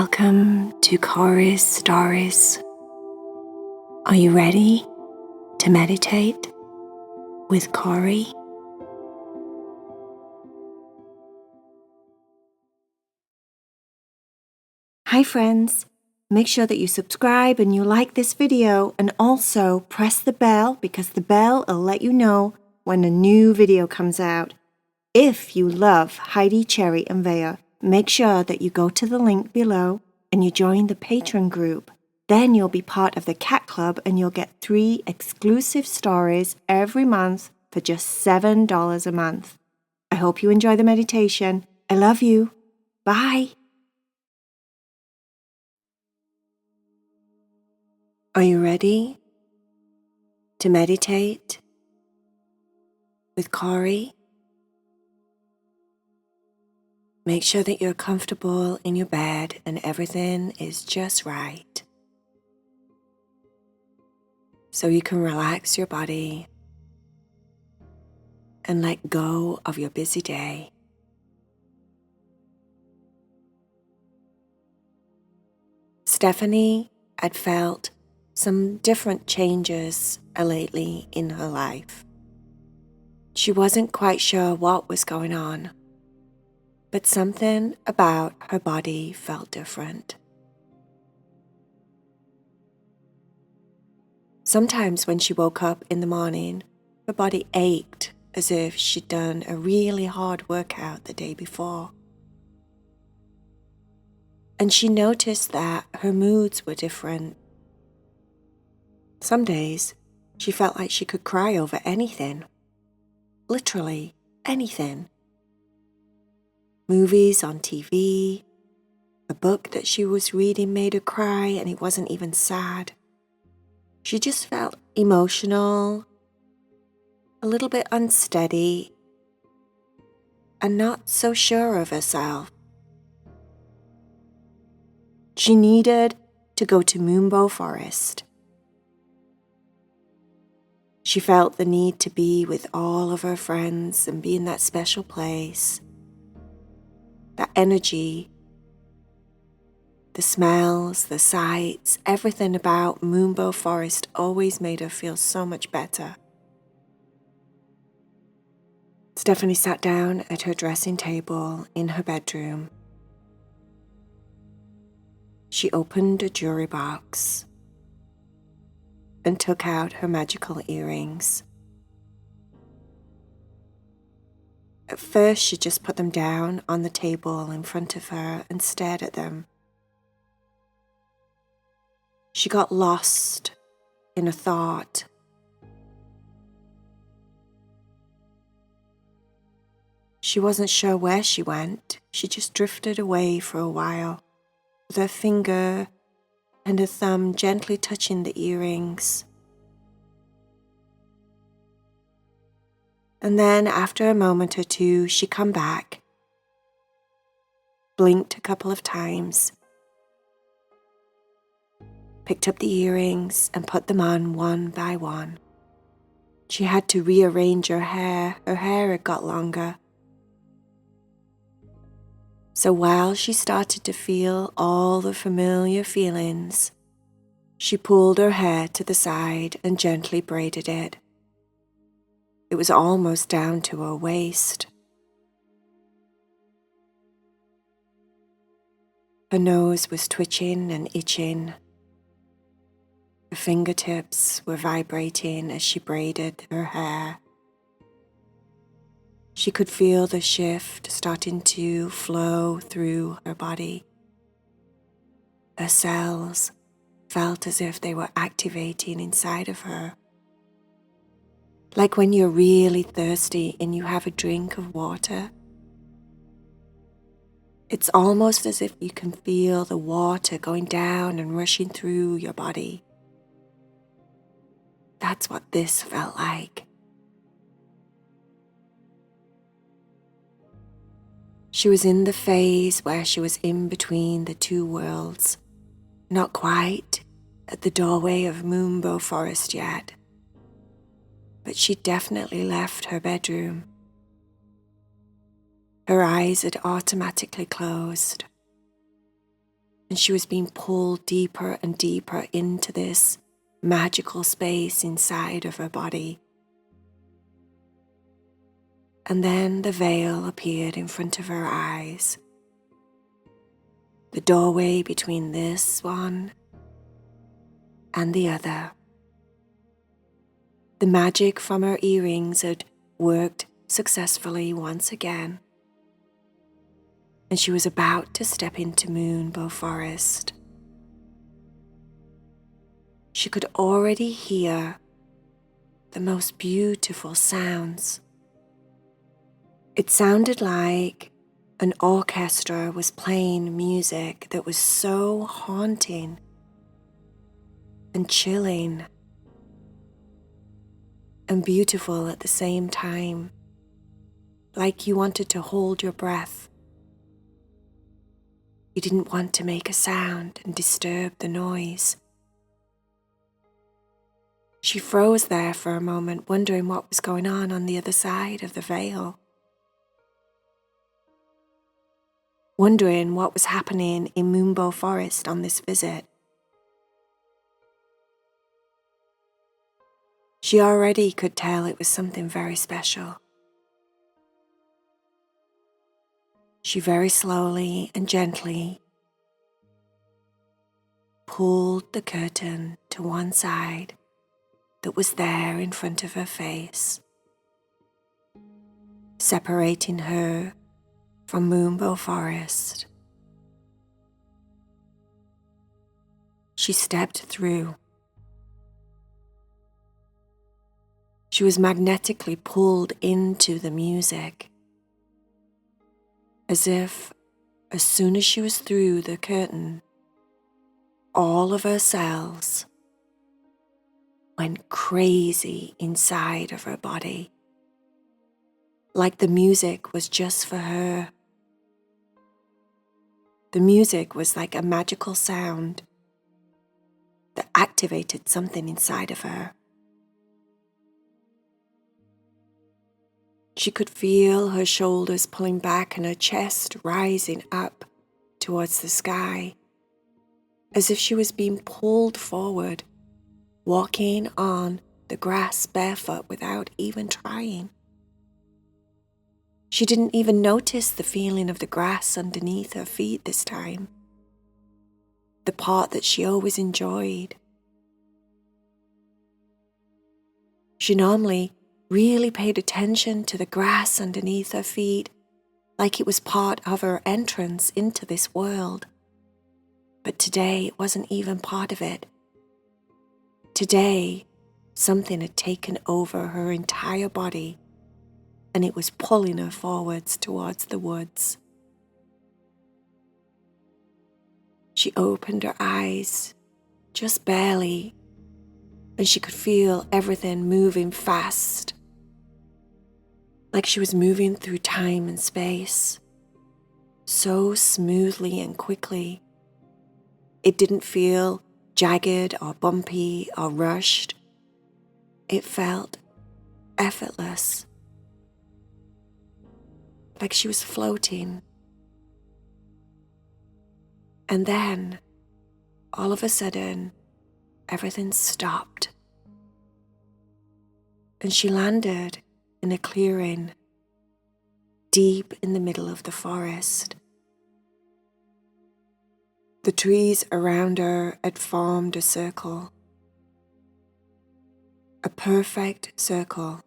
Welcome to Cory's Stories. Are you ready to meditate with Cory? Hi friends, make sure that you subscribe and you like this video, and also press the bell because the bell will let you know when a new video comes out. If you love Heidi, Cherry and Vea, make sure that you go to the link below and you join the Patreon group. Then you'll be part of the Cat Club and you'll get 3 exclusive stories every month for just $7 a month. I hope you enjoy the meditation. I love you. Bye. Are you ready to meditate with Cory? Make sure that you're comfortable in your bed and everything is just right, so you can relax your body and let go of your busy day. Stephany had felt some different changes lately in her life. She wasn't quite sure what was going on, but something about her body felt different. Sometimes when she woke up in the morning, her body ached as if she'd done a really hard workout the day before. And she noticed that her moods were different. Some days, she felt like she could cry over anything. Literally anything. Movies on TV, a book that she was reading made her cry and it wasn't even sad. She just felt emotional, a little bit unsteady, and not so sure of herself. She needed to go to Moonbow Forest. She felt the need to be with all of her friends and be in that special place. That energy, the smells, the sights, everything about Moonbow Forest always made her feel so much better. Stephany sat down at her dressing table in her bedroom. She opened a jewelry box and took out her magical earrings. At first, she just put them down on the table in front of her and stared at them. She got lost in a thought. She wasn't sure where she went. She just drifted away for a while, with her finger and her thumb gently touching the earrings. And then after a moment or two, she come back, blinked a couple of times, picked up the earrings and put them on one by one. She had to rearrange her hair. Her hair had got longer. So while she started to feel all the familiar feelings, she pulled her hair to the side and gently braided it. It was almost down to her waist. Her nose was twitching and itching. Her fingertips were vibrating as she braided her hair. She could feel the shift starting to flow through her body. Her cells felt as if they were activating inside of her. Like when you're really thirsty and you have a drink of water. It's almost as if you can feel the water going down and rushing through your body. That's what this felt like. She was in the phase where she was in between the two worlds, not quite at the doorway of Moonbow Forest yet, but she definitely left her bedroom. Her eyes had automatically closed. and she was being pulled deeper and deeper into this magical space inside of her body. And then the veil appeared in front of her eyes. The doorway between this one and the other. The magic from her earrings had worked successfully once again, and she was about to step into Moonbow Forest. She could already hear the most beautiful sounds. It sounded like an orchestra was playing music that was so haunting and chilling and beautiful at the same time, like you wanted to hold your breath. You didn't want to make a sound and disturb the noise. She froze there for a moment, wondering what was going on the other side of the veil. Wondering what was happening in Moonbow Forest on this visit. She already could tell it was something very special. She very slowly and gently pulled the curtain to one side that was there in front of her face, separating her from Moonbow Forest. She stepped through. She was magnetically pulled into the music, as if as soon as she was through the curtain, all of her cells went crazy inside of her body, like the music was just for her. The music was like a magical sound that activated something inside of her. She could feel her shoulders pulling back and her chest rising up towards the sky, as if she was being pulled forward, walking on the grass barefoot without even trying. She didn't even notice the feeling of the grass underneath her feet this time, the part that she always enjoyed. She normally really paid attention to the grass underneath her feet, like it was part of her entrance into this world. But today it wasn't even part of it. Today, something had taken over her entire body, and it was pulling her forwards towards the woods. She opened her eyes, just barely, and she could feel everything moving fast, like she was moving through time and space, so smoothly and quickly. It didn't feel jagged or bumpy or rushed. It felt effortless, like she was floating. And then, all of a sudden, everything stopped. And she landed in a clearing deep in the middle of the forest. The trees around her had formed a circle, a perfect circle,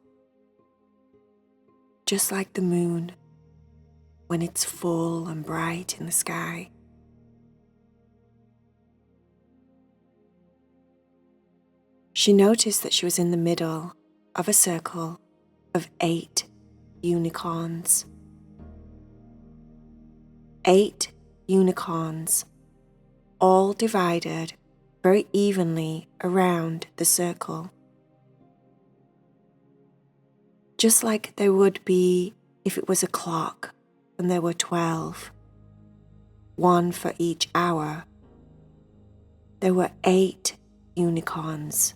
just like the moon when it's full and bright in the sky. She noticed that she was in the middle of a circle of 8 unicorns. 8 unicorns, all divided very evenly around the circle, just like there would be if it was a clock and there were 12, one for each hour. There were 8 unicorns.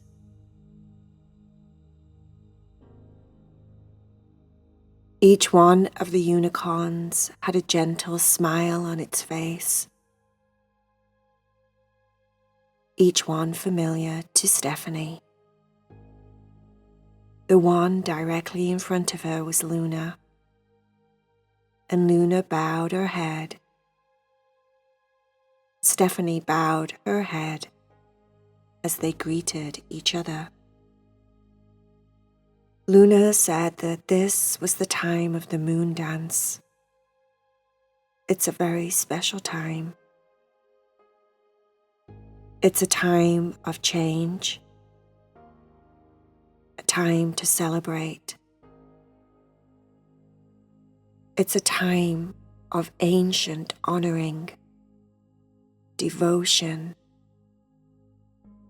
Each one of the unicorns had a gentle smile on its face, each one familiar to Stephany. The one directly in front of her was Luna, and Luna bowed her head. Stephany bowed her head as they greeted each other. Luna said that this was the time of the moon dance. It's a very special time. It's a time of change, a time to celebrate. It's a time of ancient honoring, devotion,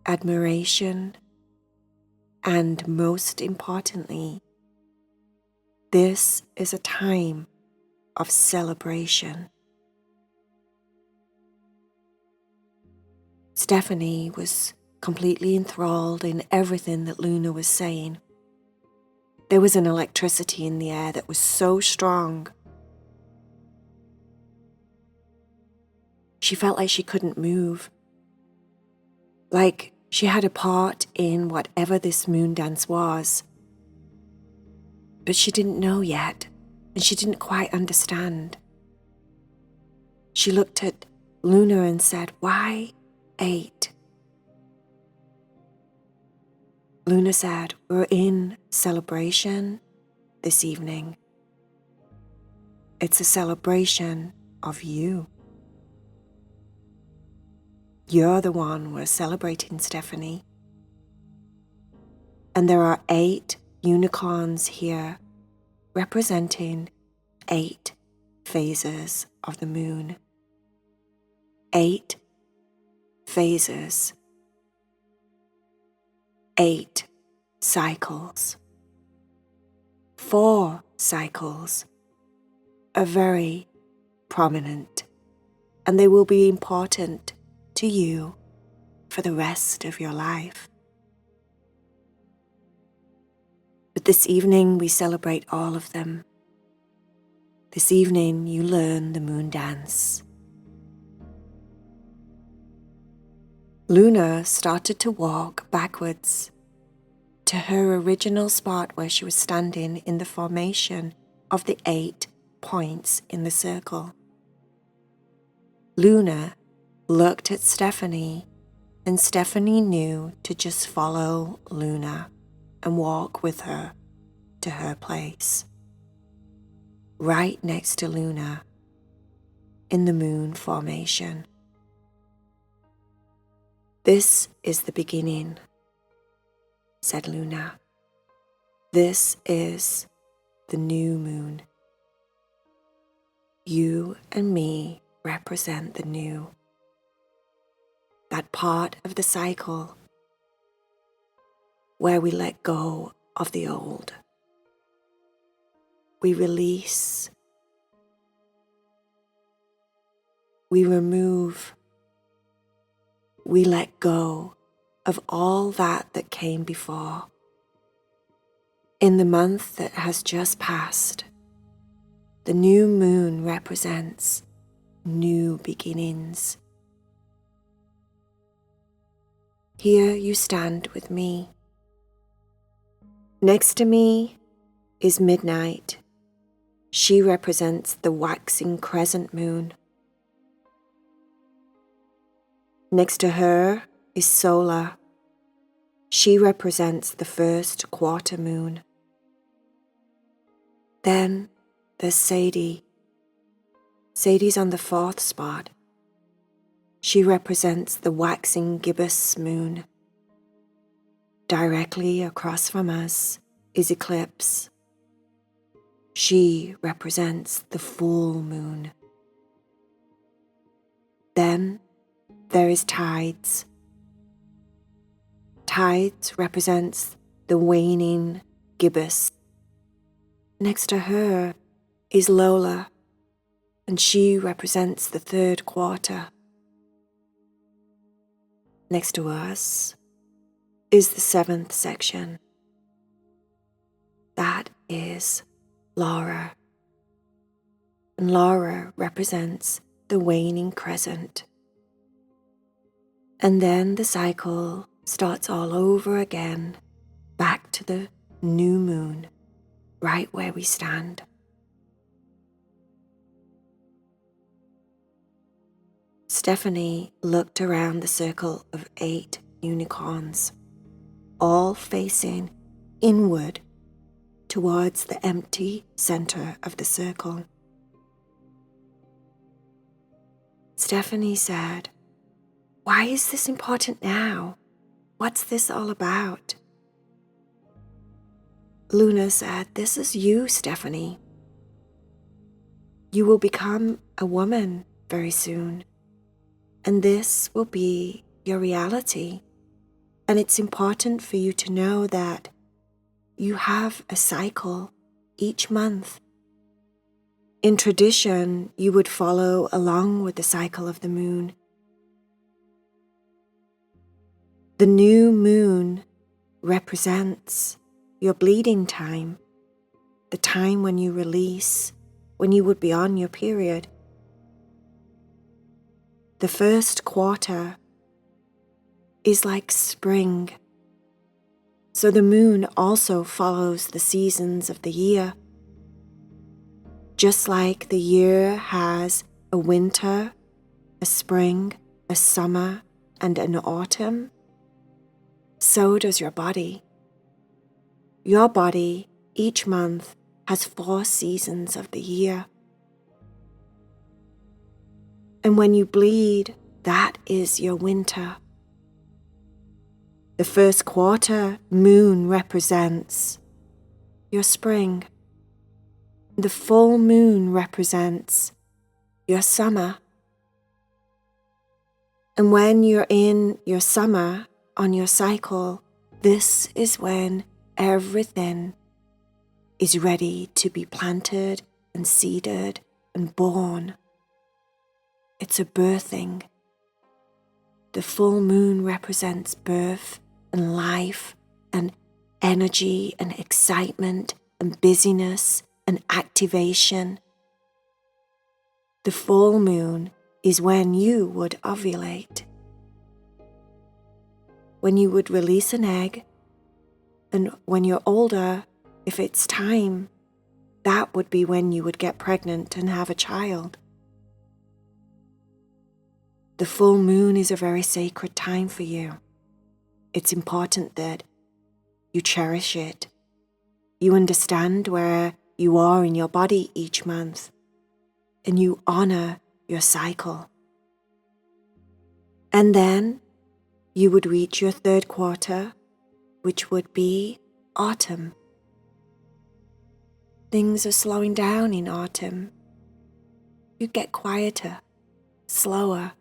admiration, and most importantly, this is a time of celebration. Stephany was completely enthralled in everything that Luna was saying. There was an electricity in the air that was so strong. She felt like she couldn't move, like she had a part in whatever this moon dance was. But she didn't know yet, and she didn't quite understand. She looked at Luna and said, "Why 8?" Luna said, "We're in celebration this evening. It's a celebration of you. You're the one we're celebrating, Stephany. And there are 8 unicorns here representing 8 phases of the moon. 8 phases. 8 cycles. 4 cycles are very prominent, and they will be important to you for the rest of your life. But this evening we celebrate all of them. This evening you learn the moon dance." Luna started to walk backwards to her original spot where she was standing in the formation of the 8 points in the circle. Luna looked at Stephany, and Stephany knew to just follow Luna and walk with her to her place, right next to Luna in the moon formation. "This is the beginning," said Luna. "This is the new moon. You and me represent the new. That part of the cycle where we let go of the old. We release. We remove. We let go of all that came before. In the month that has just passed, the new moon represents new beginnings. Here you stand with me. Next to me is midnight. She represents the waxing crescent moon. Next to her is Solar. She represents the first quarter moon. Then there's Sadie. Sadie's on the 4th spot. She represents the waxing gibbous moon. Directly across from us is Eclipse. She represents the full moon. Then there is Tides. Tides represents the waning gibbous. Next to her is Lola, and she represents the 3rd quarter. Next to us is the 7th section. That is Laura. And Laura represents the waning crescent. And then the cycle starts all over again, back to the new moon, right where we stand. Stephany looked around the circle of 8 unicorns, all facing inward towards the empty center of the circle. Stephany said, "Why is this important now? What's this all about?" Luna said, "This is you, Stephany. You will become a woman very soon, and this will be your reality. And it's important for you to know that you have a cycle each month. In tradition, you would follow along with the cycle of the moon. The new moon represents your bleeding time, the time when you release, when you would be on your period. The first quarter is like spring. So the moon also follows the seasons of the year. Just like the year has a winter, a spring, a summer, and an autumn, so does your body. Your body each month has 4 seasons of the year. And when you bleed, that is your winter. The first quarter moon represents your spring. The full moon represents your summer. And when you're in your summer on your cycle, this is when everything is ready to be planted and seeded and born. It's a birthing. The full moon represents birth and life and energy and excitement and busyness and activation. The full moon is when you would ovulate, when you would release an egg, and when you're older, if it's time, that would be when you would get pregnant and have a child. The full moon is a very sacred time for you. It's important that you cherish it. You understand where you are in your body each month, and you honor your cycle. And then you would reach your 3rd quarter, which would be autumn. Things are slowing down in autumn. You get quieter, slower,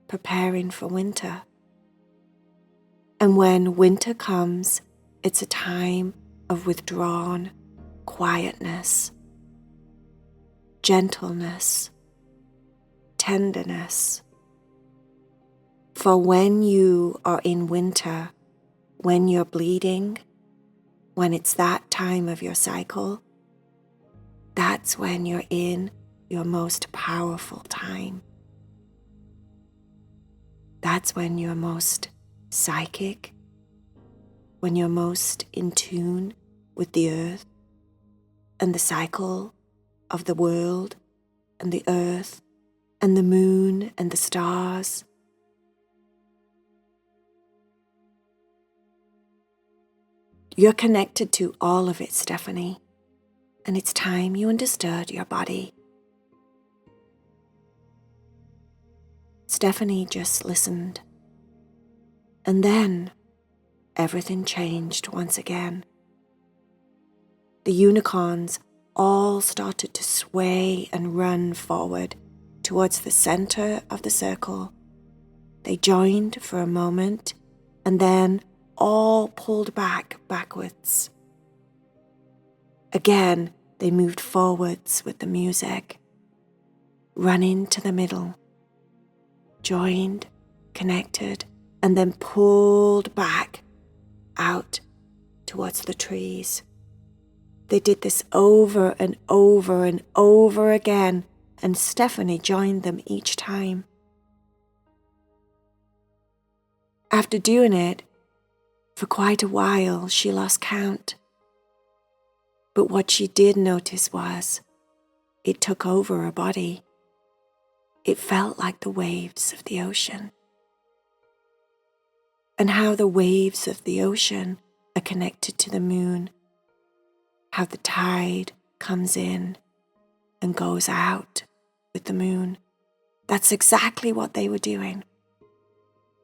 preparing for winter. And when winter comes, it's a time of withdrawn quietness, gentleness, tenderness. For when you are in winter, when you're bleeding, when it's that time of your cycle, that's when you're in your most powerful time. That's when you're most psychic, when you're most in tune with the earth and the cycle of the world and the earth and the moon and the stars. You're connected to all of it, Stephany, and it's time you understood your body. Stephany just listened, and then everything changed once again. The unicorns all started to sway and run forward towards the center of the circle. They joined for a moment and then all pulled backwards. Again, they moved forwards with the music, running to the middle, joined, connected, and then pulled back out towards the trees. They did this over and over and over again, and Stephany joined them each time. After doing it for quite a while, she lost count. But what she did notice was it took over her body. It felt like the waves of the ocean. And how the waves of the ocean are connected to the moon. How the tide comes in and goes out with the moon. That's exactly what they were doing.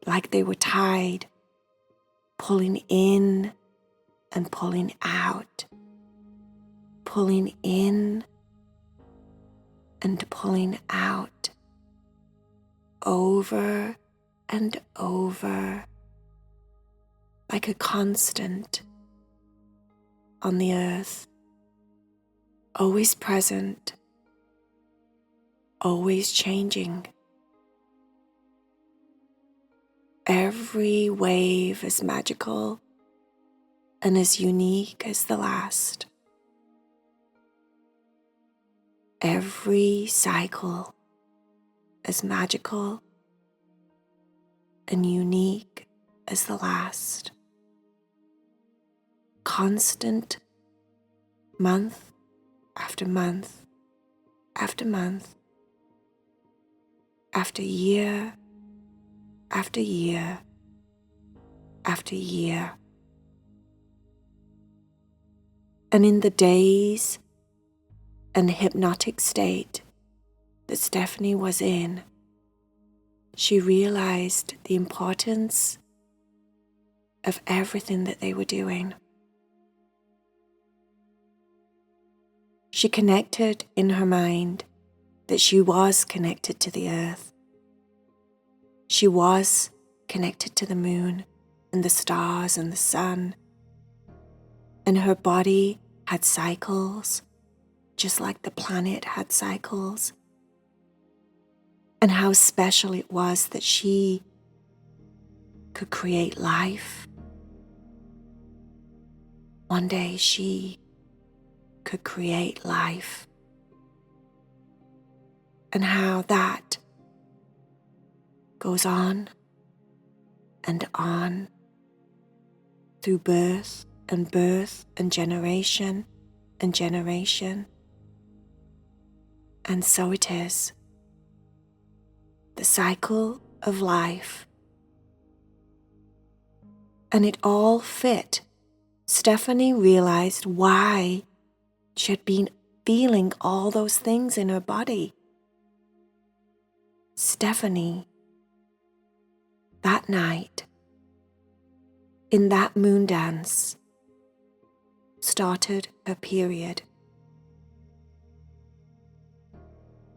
Like they were tied, pulling in and pulling out, pulling in and pulling out, over and over, like a constant on the earth, always present, always changing. Every wave is magical and as unique as the last. Every cycle as magical and unique as the last. Constant, month after month after month, after year after year after year. And in the daze and hypnotic state that Stephany was in, she realized the importance of everything that they were doing. She connected in her mind that she was connected to the earth. She was connected to the moon and the stars and the sun. And her body had cycles, just like the planet had cycles. And how special it was that she could create life. One day she could create life. And how that goes on through birth and generation and generation. And so it is. The cycle of life. And it all fit. Stephany realized why she had been feeling all those things in her body. Stephany, that night, in that moon dance, started her period.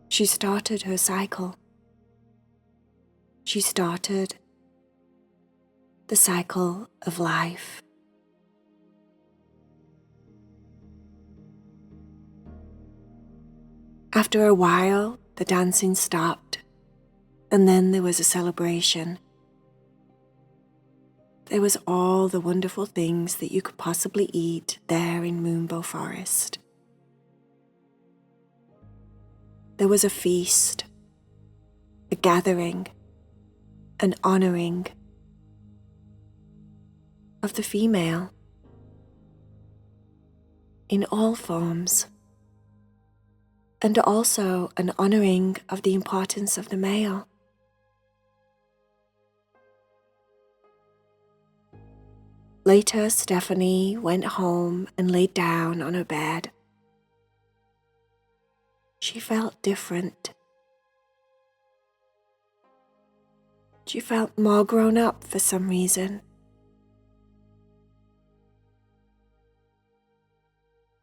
She started her cycle. She started the cycle of life. After a while, the dancing stopped, and then there was a celebration. There was all the wonderful things that you could possibly eat there in Moonbow Forest. There was a feast, a gathering, an honoring of the female in all forms, and also an honoring of the importance of the male. Later, Stephany went home and laid down on her bed. She felt different. She felt more grown up for some reason.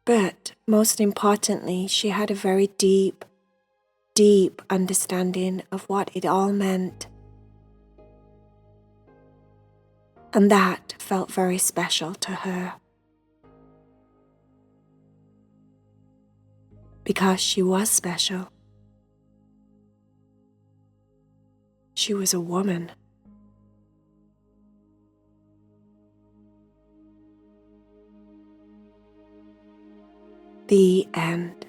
But most importantly, she had a very deep, deep understanding of what it all meant. And that felt very special to her. Because she was special. She was a woman. The end.